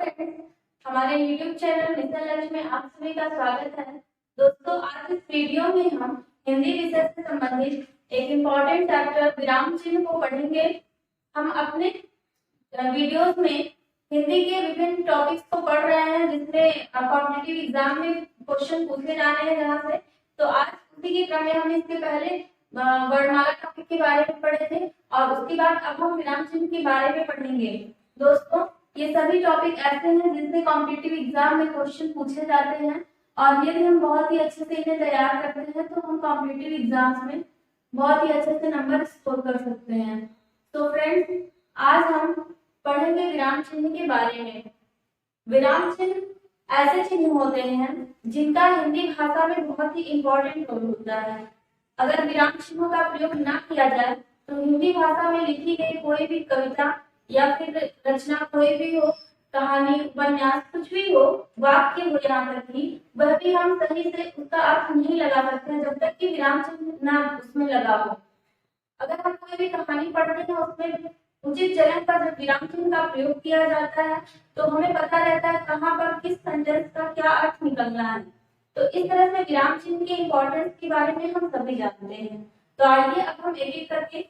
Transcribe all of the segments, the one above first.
Friends, हमारे YouTube channel mission lunch में आप सभी का स्वागत है। दोस्तों, आज इस वीडियो में हम हिंदी विषय से संबंधित एक इम्पोर्टेंट चैप्टर विराम चिन्ह को पढ़ेंगे। हम अपने वीडियोस में हिंदी के विभिन्न टॉपिक्स को पढ़ रहे हैं, जिसमें कॉम्पिटिटिव एग्जाम में क्वेश्चन पूछे जा रहे हैं जहाँ से। तो आज उसी के क्रम में हम इसके पहले वर्णमाला टॉपिक के बारे में पढ़े थे और उसके बाद अब हम विराम चिन्ह के बारे में पढ़ेंगे। दोस्तों, ये सभी टॉपिक ऐसे हैं जिनसे कॉम्पिटिटिव एग्जाम में क्वेश्चन पूछे जाते हैं और यदि हम बहुत ही अच्छे से इन्हें तैयार करते हैं तो हम कॉम्पिटिटिव एग्जाम्स में बहुत ही अच्छे से नंबर स्कोर कर सकते हैं। तो फ्रेंड्स, आज हम पढ़ेंगे विराम चिन्ह के बारे में। विराम चिन्ह ऐसे चिन्ह होते हैं जिनका हिंदी भाषा में बहुत ही इम्पोर्टेंट रोल होता है। अगर विराम चिन्हों का प्रयोग ना किया जाए तो हिंदी भाषा में लिखी गई कोई भी कविता या फिर रचना, कोई भी हो, कहानी, उपन्यास, कुछ भी हो, वाक्य हो, यहाँ तक कि वह भी हम सही से उसका अर्थ नहीं लगा सकते हैं जब तक कि विराम चिन्ह ना उसमें लगा हो। अगर हम कोई भी कहानी पढ़ते हैं उसमें उचित जगह पर जब विराम चिन्ह का प्रयोग किया जाता है तो हमें पता रहता है कहाँ पर किस सेंटेंस का क्या अर्थ निकलना है। तो इस तरह से विराम चिन्ह के इम्पोर्टेंस के बारे में हम सभी जानते हैं। तो आइए अब हम एक एक करके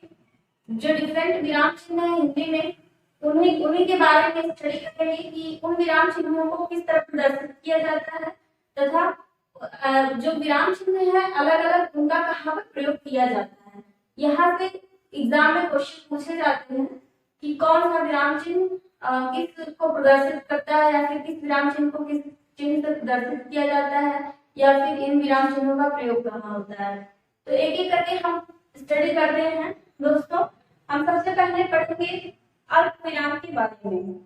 जो डिफरेंट विराम चिन्ह है हिंदी में उन्हीं के बारे में स्टडी करेंगे कि उन विराम चिन्हों को किस तरह प्रदर्शित किया जाता है तथा जो विराम चिन्ह है अलग अलग उनका कहाँ पर प्रयोग किया जाता है। यहाँ से एग्जाम में क्वेश्चन पूछे जाते हैं कि कौन सा विराम चिन्ह किस को प्रदर्शित करता है या फिर किस विराम चिन्ह को किस चिन्ह से प्रदर्शित किया जाता है या फिर इन विराम चिन्हों का प्रयोग कहाँ होता है। तो एक एक करके हम स्टडी करते हैं। दोस्तों, हम सबसे पहले पढ़ेंगे अल्प विराम के बारे में।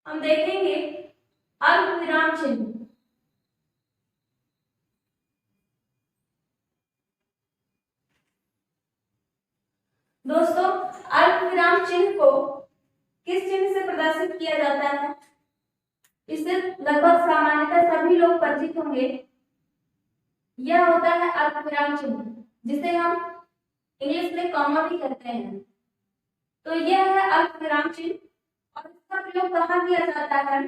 हम देखेंगे अल्प विराम चिन्ह। दोस्तों, अल्प विराम चिन्ह को किस चिन्ह से प्रदर्शित किया जाता है, इससे लगभग सामान्यतः सभी लोग परिचित होंगे। यह होता है अल्प विराम चिन्ह, जिसे हम इंग्लिश में कॉमा भी कहते हैं। तो यह है अल्प विराम चिन्ह और इसका प्रयोग कहाँ किया जाता है?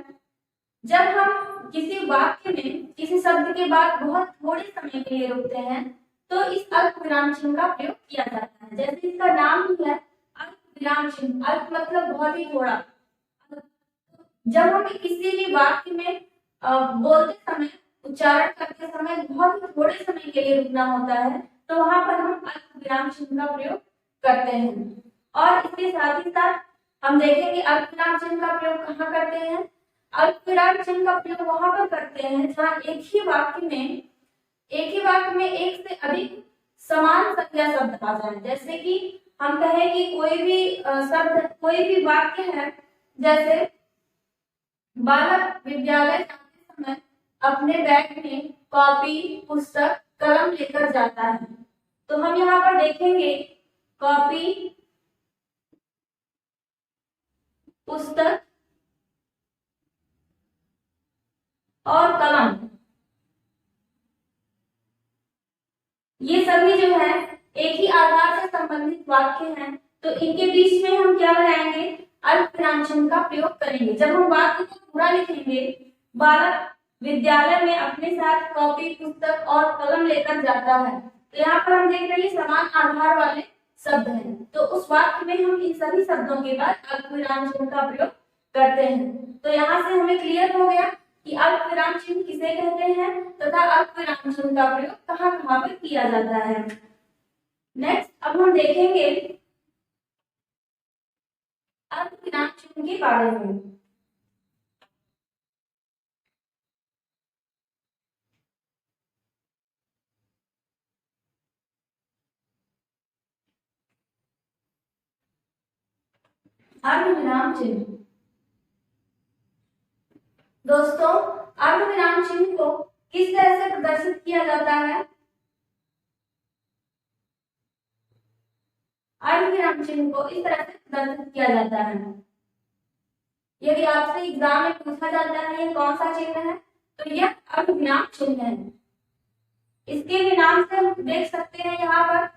जब हम किसी वाक्य में किसी शब्द के बाद बहुत थोड़े समय के लिए रुकते हैं तो इस अल्प विराम चिन्ह का प्रयोग किया जाता है। जैसे इसका नाम ही है अल्प विराम चिन्ह। अल्प मतलब बहुत ही थोड़ा। जब हमें किसी भी वाक्य में बोलते समय, उच्चारण करते समय बहुत ही थोड़े समय के लिए रुकना होता है तो वहां पर हम अल्प विराम चिन्ह का प्रयोग करते हैं। और इसके साथ ही साथ हम देखेंगे अल्प विराम चिन्ह का प्रयोग कहाँ करते हैं। अल्प विराम चिन्ह का प्रयोग वहां पर करते हैं जहाँ एक ही वाक्य में एक से अधिक समान संज्ञा शब्द आ जाए। जैसे कि हम कहें कि कोई भी शब्द, कोई भी वाक्य है, जैसे बालक विद्यालय जाते समय अपने बैग में कॉपी, पुस्तक, कलम लेकर जाता है। तो हम यहाँ पर देखेंगे कॉपी, पुस्तक और कलम, ये सभी जो है एक ही आधार से संबंधित वाक्य हैं। तो इनके बीच में हम क्या लगाएंगे? अल्प विराम चिन्ह का प्रयोग करेंगे। जब हम वाक्य को पूरा लिखेंगे, बालक विद्यालय में अपने साथ कॉपी, पुस्तक और कलम लेकर जाता है, तो यहाँ पर हम देख रहे हैं समान आधार वाले शब्द हैं। तो उस वाक्य में हम इन सभी शब्दों के बाद अल्प विराम चिन्ह का प्रयोग करते हैं। तो यहाँ से हमें क्लियर हो गया कि अल्प विराम चिन्ह किसे कहते हैं तथा अल्प विराम चिन्ह का प्रयोग कहाँ कहाँ पर किया जाता है। नेक्स्ट, अब हम देखेंगे अल्प विराम चिन्ह के बारे में। अर्ध विराम चिन्ह। दोस्तों, अर्ध विराम चिन्ह को किस तरह से प्रदर्शित किया जाता है? अर्ध विराम चिन्ह को इस तरह से प्रदर्शित किया जाता है। यदि आपसे एग्जाम में पूछा जाता है ये कौन सा चिन्ह है, तो यह अर्ध विराम चिन्ह है। इसके भी नाम से हम देख सकते हैं यहाँ पर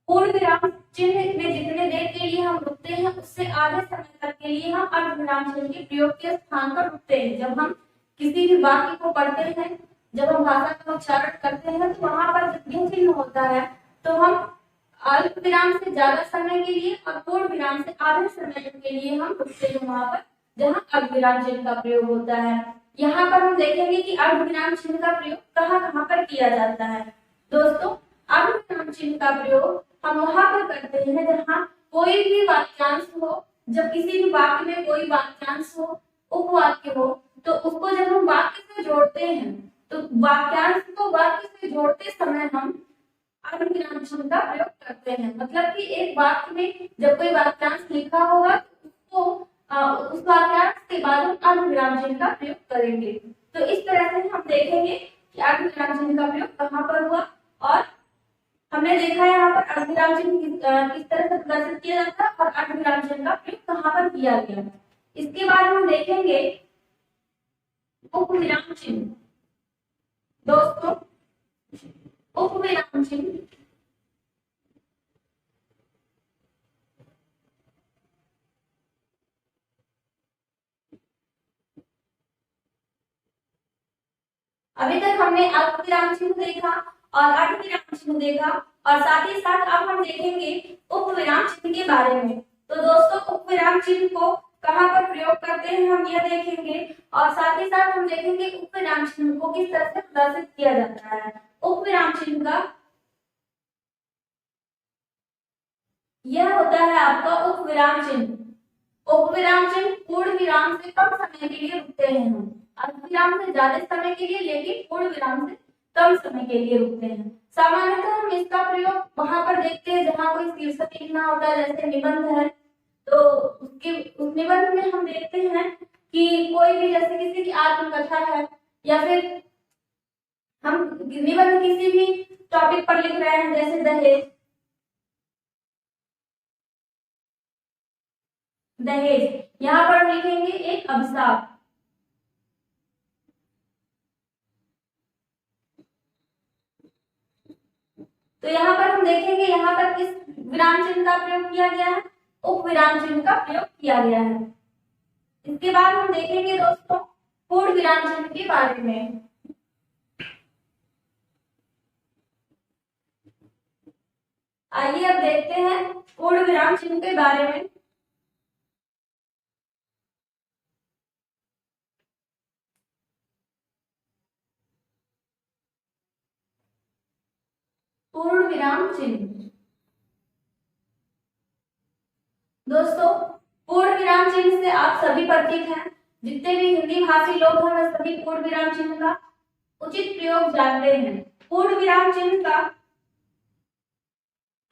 पूर्ण विराम चिन्ह में जितने देर के लिए हम रुकते हैं उससे आधे समय तक के लिए हम अर्ध विराम चिन्ह के प्रयोग के स्थान पर रुकते हैं। जब हम किसी भी वाक्य को पढ़ते हैं, जब हम भाषा का उच्चारण करते हैं, तो वहां पर यह चिन्ह होता है, तो हम अल्प विराम से ज्यादा समय के लिए और पूर्ण विराम से आधे समय के लिए हम रुकते हैं वहां पर जहां अर्ध विराम चिन्ह का प्रयोग होता है। यहाँ पर हम देखेंगे कि अर्ध विराम चिन्ह का प्रयोग कहाँ कहाँ पर किया जाता है। दोस्तों, अर्ध विराम चिन्ह का प्रयोग हम वहां पर करते हैं जहाँ कोई भी वाक्यांश हो, जब किसी भी वाक्य में कोई वाक्यांश हो, उपवाक्य हो, तो उसको जब हम वाक्य से जोड़ते हैं, तो वाक्यांश को वाक्य से जोड़ते समय हम अर्ध विराम चिन्ह का प्रयोग करते हैं। मतलब कि एक वाक्य में जब कोई वाक्यांश लिखा होगा तो उसको उस वाक्यांश के बाद हम अर्ध विराम चिन्ह का प्रयोग करेंगे। तो इस तरह से हम देखेंगे कि अर्ध विराम चिन्ह का प्रयोग कहाँ पर हुआ, और हमने देखा यहाँ पर अर्ध विराम चिन्ह किस तरह से प्रदर्शित किया जाता है और अर्ध विराम चिन्ह का प्रयोग कहाँ पर किया गया। इसके बाद हम देखेंगे उपविराम चिन्ह। दोस्तों, उपविराम चिन्ह अभी तक हमने अल्प विराम चिन्ह देखा और अर्ध विराम चिन्ह देखा, और साथ ही साथ अब हम देखेंगे उपविराम चिन्ह के बारे में। तो दोस्तों, उपविराम चिन्ह को कहाँ पर प्रयोग करते हैं हम यह देखेंगे, और साथ ही साथ हम देखेंगे उपविराम चिन्ह को किस तरह से प्रदर्शित किया जाता है। उपविराम चिन्ह का यह होता है आपका उपविराम चिन्ह। उपविराम चिन्ह पूर्ण विराम से कम समय के लिए रुकते हैं हम, अर्ध विराम से ज्यादा समय के लिए, लेकिन पूर्ण विराम से कम समय के लिए रुकते हैं। सामान्यतः हम इसका प्रयोग वहां पर देखते हैं जहां कोई शीर्षक लिखना होता है, जैसे निबंध है, तो उस निबंध में हम देखते हैं कि कोई भी, जैसे किसी की आत्मकथा है, या फिर हम निबंध किसी भी टॉपिक पर लिख रहे हैं, जैसे दहेज। यहाँ पर हम लिखेंगे एक अभिशाप। तो यहाँ पर हम देखेंगे यहाँ पर किस विराम चिन्ह का प्रयोग किया गया है, उपविराम चिन्ह का प्रयोग किया गया है। इसके बाद हम देखेंगे दोस्तों पूर्ण विराम चिन्ह के बारे में। आइए अब देखते हैं पूर्ण विराम चिन्ह के बारे में। पूर्ण विराम चिन्ह, दोस्तों, पूर्ण विराम चिन्ह से आप सभी परिचित हैं। जितने भी हिंदी भाषी लोग हैं वे सभी पूर्ण विराम चिन्ह का उचित प्रयोग जानते हैं। पूर्ण विराम चिन्ह का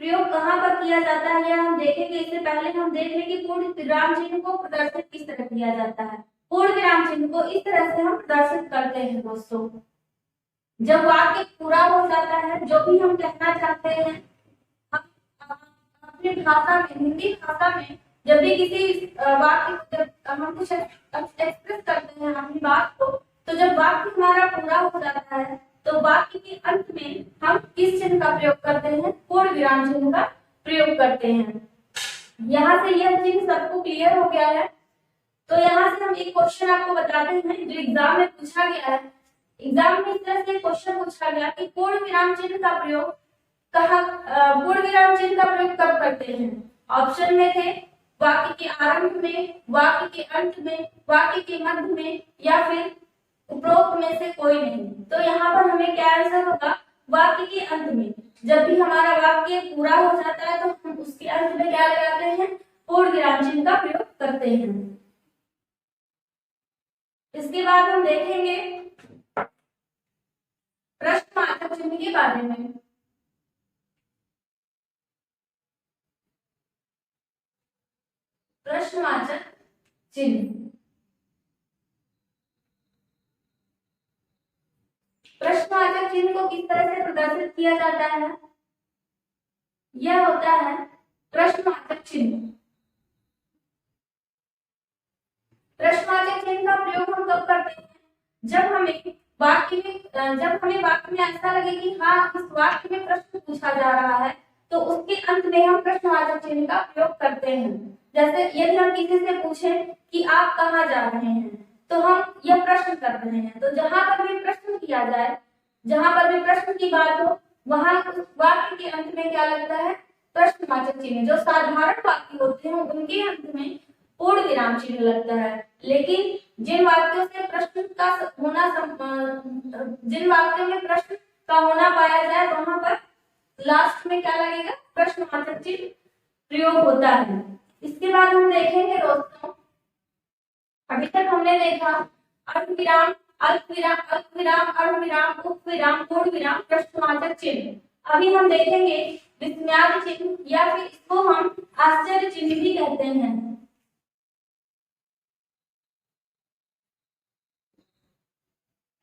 प्रयोग कहाँ पर किया जाता है यह हम देखेंगे। इससे पहले हम देख लें कि पूर्ण विराम चिन्ह को प्रदर्शित किस तरह किया जाता है। पूर्ण विराम चिन्ह को इस तरह से हम प्रदर्शित करते हैं दोस्तों। जब वाक्य पूरा हो जाता है, जो भी हम कहना चाहते हैं, अपनी भाषा में, हिंदी भाषा में, जब भी किसी वाक्य हम कुछ एक्सप्रेस करते हैं अपनी बात को, तो जब वाक्य हमारा पूरा हो जाता है तो वाक्य के अंत में हम किस चिन्ह का प्रयोग करते हैं, पूर्ण विराम चिन्ह का प्रयोग करते हैं। यहाँ से यह चिन्ह सबको क्लियर हो गया है। तो यहाँ से हम एक क्वेश्चन आपको बताते हैं जो एग्जाम में पूछा गया है। एग्जाम में इस तरह से क्वेश्चन पूछा गया कि पूर्ण विराम चिन्ह का प्रयोग पूर्ण विराम चिन्ह का प्रयोग कब करते हैं। ऑप्शन में थे वाक्य के आरंभ में, वाक्य के अंत में, वाक्य के मध्य में, या फिर उपरोक्त में से कोई नहीं। तो यहाँ पर हमें क्या आंसर होगा, वाक्य के अंत में। जब भी हमारा वाक्य पूरा हो जाता है तो हम उसके अंत में क्या लगाते हैं, पूर्ण विराम चिन्ह का प्रयोग करते हैं। इसके बाद हम देखेंगे प्रश्नवाचक चिन्ह के बारे में। प्रश्नवाचक चिन्ह, प्रश्नवाचक चिन्ह को किस तरह से प्रदर्शित किया जाता है, यह होता है प्रश्नवाचक चिन्ह। प्रश्नवाचक चिन्ह का प्रयोग हम कब करते हैं, जब हमें वाक्य में ऐसा लगे कि हाँ, इस वाक्य में प्रश्न पूछा जा रहा है, तो उसके अंत में हम प्रश्नवाचक चिन्ह का प्रयोग करते हैं। जैसे यदि हम किसी से पूछें कि आप कहाँ जा रहे हैं, तो हम यह प्रश्न कर रहे हैं, तो जहां पर भी प्रश्न किया जाए, जहां पर भी प्रश्न की बात हो, वहां उस वाक्य के अंत में क्या लगता है, प्रश्नवाचक चिन्ह। जो साधारण वाक्य होते हैं उनके अंत में पूर्ण विराम चिन्ह लगता है, लेकिन जिन वाक्यों से प्रश्न का होना जिन वाक्यों में प्रश्न का होना पाया जाए, वहां पर लास्ट में क्या लगेगा, प्रश्नवाचक चिन्ह प्रयोग होता है। इसके बाद हम देखेंगे दोस्तों, अभी तक हमने देखा अर्धविराम, अल्पविराम, अल्पविराम, अर्धविराम, उपविराम, पूर्ण विराम, प्रश्नवाचक चिन्ह। अभी हम देखेंगे विस्मयादि चिन्ह, या फिर इसको हम आश्चर्य चिन्ह भी कहते हैं।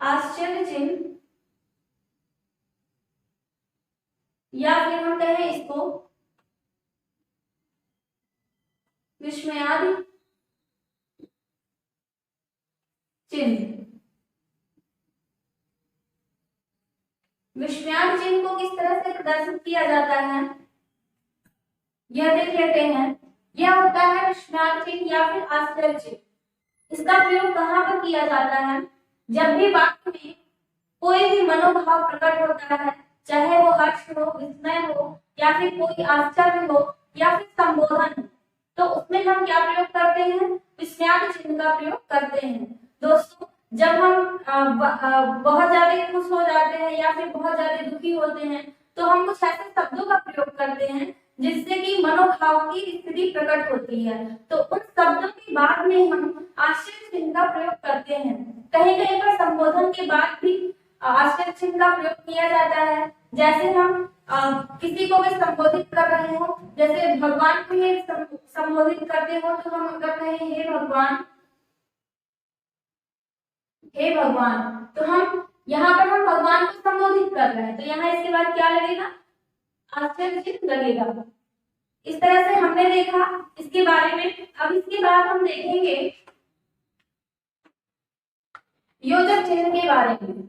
आश्चर्य चिन्ह, या फिर हम कहें इसको विस्मयादि चिन्ह। विस्मयादि चिन्ह को किस तरह से प्रदर्शित किया जाता है, यह देख लेते हैं। यह होता है विस्मयादि चिन्ह या फिर आश्चर्य चिन्ह। इसका प्रयोग कहाँ पर किया जाता है, जब भी वाक्य में कोई भी मनोभाव प्रकट होता है, चाहे वो हर्ष हो, विस्मय हो, या फिर कोई आश्चर्य हो, या फिर संबोधन हो, तो उसमें हम क्या प्रयोग करते हैं, विस्मयादि चिन्ह का प्रयोग करते हैं। दोस्तों, जब हम बहुत ज्यादा खुश हो जाते हैं या फिर बहुत ज्यादा दुखी होते हैं, तो हम कुछ ऐसे शब्दों का प्रयोग करते हैं जिससे कि मनोभाव की स्थिति प्रकट होती है, तो उन शब्दों के बाद में हम आश्चर्य चिन्ह का प्रयोग करते हैं। कहीं कहीं पर संबोधन के बाद भी आश्चर्य चिन्ह का प्रयोग किया जाता है। जैसे हम किसी को भी संबोधित कर रहे हो, जैसे भगवान को ही संबोधित करते हो, तो हम अगर कहें हे भगवान, हे भगवान, तो हम यहाँ पर हम भगवान को संबोधित कर रहे हैं, तो यहाँ इसके बाद क्या लगेगा, आश्चर्य चिन्ह लगेगा। इस तरह से हमने देखा इसके बारे में। अब इसके बाद हम देखेंगे योजक चिन्ह के बारे में।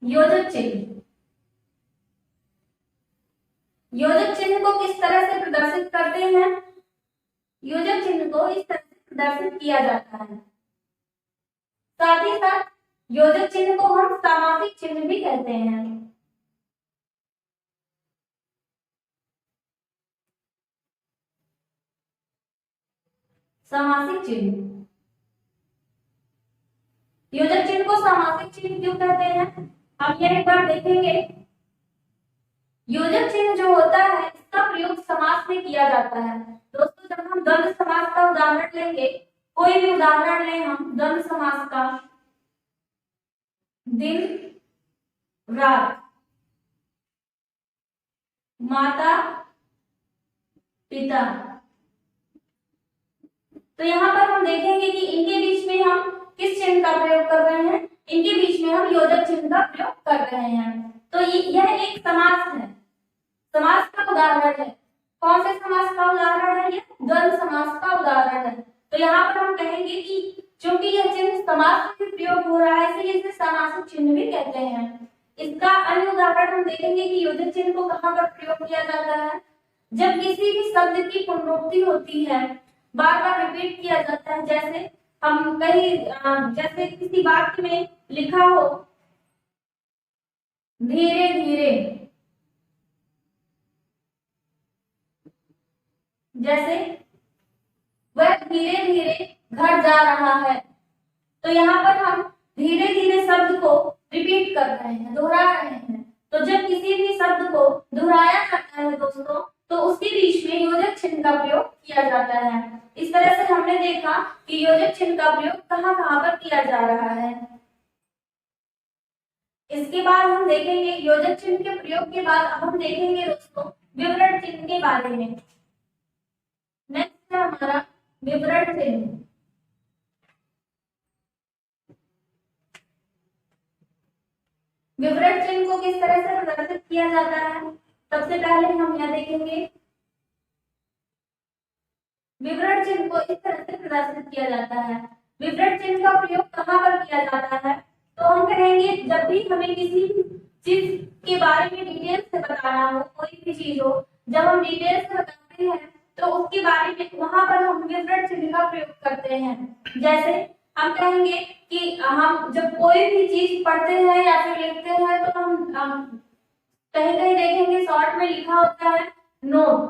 योजक चिन्ह, योजक चिन्ह को किस तरह से प्रदर्शित करते हैं, योजक चिन्ह को इस तरह से प्रदर्शित किया जाता है। साथ ही साथ योजक चिन्ह को हम सामासिक चिन्ह भी कहते हैं। सामासिक चिन्ह, योजक चिन्ह को सामासिक चिन्ह क्यों कहते हैं, हम यह एक बार देखेंगे। योजक चिन्ह जो होता है, इसका प्रयोग समास में किया जाता है। दोस्तों, जब हम द्वंद्व समास का उदाहरण लेंगे, कोई भी उदाहरण लें हम द्वंद्व समास का, दिन रात, माता पिता, तो यहाँ पर हम देखेंगे कि इनके बीच में हम किस चिन्ह का प्रयोग कर रहे हैं, इनके बीच में हम योजक चिन्ह का प्रयोग कर रहे हैं। तो यह एक समास है, समास का उदाहरण है। कौन से समास का उदाहरण है, यह द्वंद्व समास का उदाहरण है। तो यहाँ पर हम कहेंगे कि चूंकि यह चिन्ह समास में प्रयोग हो रहा है, इसलिए इसे समासिक चिन्ह भी कहते हैं। इसका अन्य उदाहरण हम देखेंगे कि योजक चिन्ह को कहाँ पर प्रयोग किया जाता है, जब किसी भी शब्द की पुनरुक्ति होती है, बार बार रिपीट किया जाता है। जैसे हम कहीं जैसे किसी वाक्य में लिखा हो धीरे धीरे, जैसे वह धीरे धीरे घर जा रहा है, तो यहाँ पर हम धीरे धीरे शब्द को रिपीट कर रहे हैं, दोहरा रहे हैं। तो जब किसी भी शब्द को दोहराया जाता है दोस्तों, तो उसके बीच में योजक चिन्ह का प्रयोग किया जाता है। इस तरह से हमने देखा कि योजक चिन्ह का प्रयोग कहाँ कहाँ पर किया जा रहा है। इसके बाद हम देखेंगे योजक चिन्ह के प्रयोग के बाद अब हम देखेंगे दोस्तों विवरण चिन्ह के बारे में। नेक्स्ट है हमारा विवरण चिन्ह। विवरण चिन्ह को किस तरह से प्रदर्शित किया जाता है, सबसे पहले हम यह देखेंगे। विवरण चिन्ह को इस तरह से प्रदर्शित किया जाता है। विवरण चिन्ह का प्रयोग कहाँ पर किया जाता है, तो हम कहेंगे जब भी हमें किसी चीज के बारे में डिटेल से बताना हो, कोई भी चीज हो, जब हम डिटेल से बताते हैं तो उसके बारे में वहां पर हम विवरण चिन्ह का प्रयोग करते हैं। जैसे हम कहेंगे कि हम जब कोई भी चीज पढ़ते हैं या फिर लिखते हैं तो हम कहीं कहीं देखेंगे शॉर्ट में लिखा होता है नोट,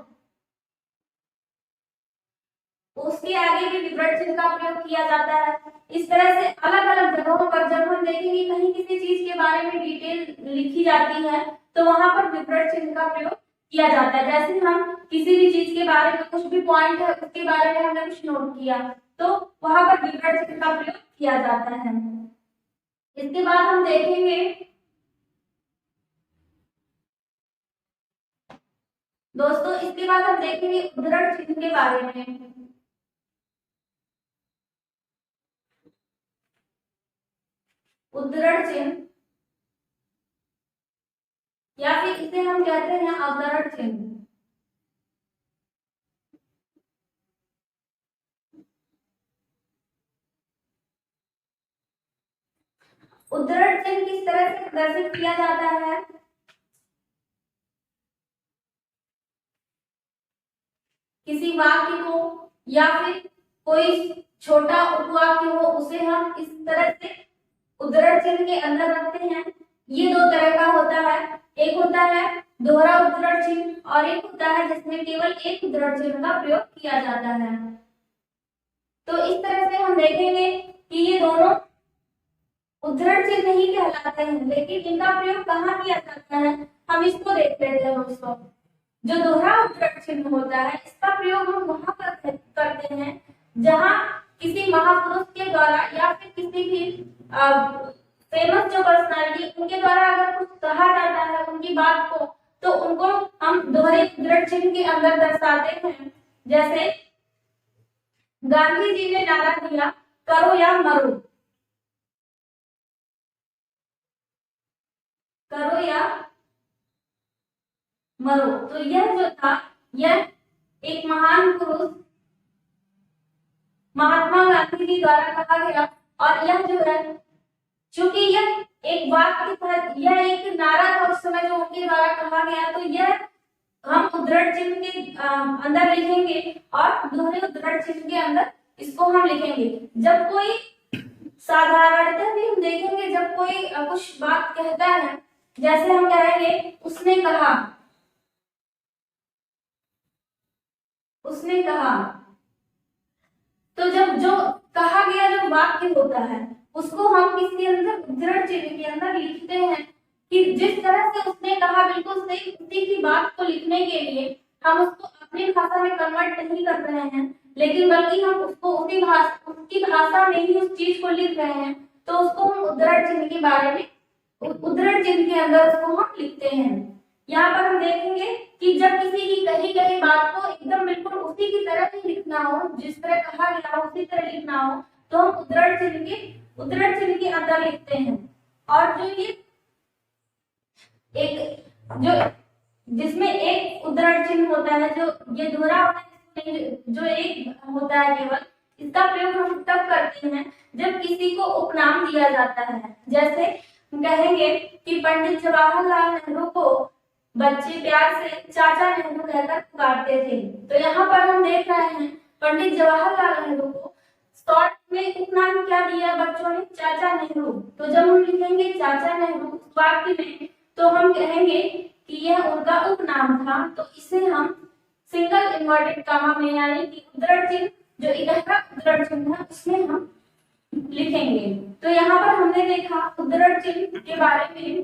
उसके आगे भी विवरण चिन्ह का प्रयोग किया जाता है। इस तरह से अलग अलग जगहों पर जब हम देखेंगे कहीं किसी चीज के बारे में डिटेल लिखी जाती है तो वहां पर विवरण चिन्ह का प्रयोग किया जाता है। जैसे हम किसी भी चीज के बारे में कुछ भी पॉइंट है उसके बारे में हमने कुछ नोट किया तो वहां पर विवरण चिन्ह का प्रयोग किया जाता है। इसके बाद हम देखेंगे दोस्तों, इसके बाद हम देखेंगे उद्धरण चिन्ह के बारे में। उद्धरण चिन्ह या फिर इसे हम कहते हैं अवतरण चिन्ह। उद्धरण चिन्ह किस तरह से प्रदर्शित किया जाता है? किसी वाक्य को या फिर कोई छोटा उपवाक्य हो उसे हम इस तरह से उद्धरण चिन्ह के अंदर रखते हैं। ये दो तरह का होता है, एक होता है दोहरा उद्धरण चिन्ह और एक होता है जिसमें केवल एक उद्धरण चिन्ह का प्रयोग किया जाता है। तो इस तरह से हम देखेंगे कि ये दोनों उद्धरण चिन्ह ही कहलाते हैं, लेकिन इनका प्रयोग कहाँ किया जाता है हम इसको देख लेते हैं दोस्तों। जो दोहरा उद्धरण चिन्ह होता है इसका प्रयोग हम वहां पर करते हैं जहां किसी महापुरुष के द्वारा या फिर किसी भी फेमस जो पर्सनालिटी उनके द्वारा अगर कुछ कहा जाता है उनकी बात को तो उनको हम दोहरे उद्धरण चिन्ह के अंदर दर्शाते हैं। जैसे गांधी जी ने नारा दिया करो या मरो, करो या मरो। तो यह जो था यह एक महान पुरुष महात्मा गांधी जी द्वारा कहा गया और यह जो है चूंकि यह एक वाक्य था, यह एक नारा था उस समय जो उनके द्वारा कहा गया, तो यह हम उद्धरण चिन्ह के अंदर लिखेंगे और दोहरे उद्धरण चिन्ह के अंदर इसको हम लिखेंगे। जब कोई साधारणतः भी हम देखेंगे जब कोई कुछ बात कहता है, जैसे हम कहेंगे उसने कहा, उसने कहा, तो जब जो कहा गया जो वाक्य होता है उसको हम किसी अंदर उद्धरण चिन्ह के अंदर लिखते हैं कि जिस तरह से उसने कहा बिल्कुल सही उसी की बात को लिखने के लिए हम उसको अपनी भाषा में कन्वर्ट नहीं कर रहे हैं, लेकिन बल्कि हम उसको उसकी भाषा में ही उस चीज को लिख रहे हैं। तो उसको हम उद्धरण चिन्ह के बारे में उद्धरण चिन्ह के अंदर उसको हम लिखते हैं। यहाँ पर हम देखेंगे कि जब किसी की कही गई बात को एकदम बिल्कुल उसी की तरह ही लिखना हो, जिस तरह कहा गया हो उसी तरह लिखना हो, तो हम उद्धरण चिन्ह के अंदर लिखते हैं। और जो ये एक जो जिसमें एक उद्धरण चिन्ह होता है, जो ये दोहरा होता है, जो एक होता है केवल, इसका प्रयोग हम तब करते हैं जब किसी को उपनाम दिया जाता है। जैसे कहेंगे कि पंडित जवाहरलाल नेहरू को बच्चे प्यार से चाचा नेहरू कहकर पुकारते थे। तो यहाँ पर हम देख रहे हैं पंडित जवाहरलाल नेहरू को शॉर्ट में उपनाम क्या दिया बच्चों ने, चाचा नेहरू। तो जब हम लिखेंगे चाचा नेहरू उस वाक्य में तो हम कहेंगे कि यह उनका उपनाम था। तो इसे हम सिंगल इन्वर्टेड कामा में यानी कि उद्धरण चिन्ह जो इकट्ठा उद्धरण चिन्ह है उसमें हम लिखेंगे। तो यहाँ पर हमने देखा उद्धरण चिन्ह के बारे में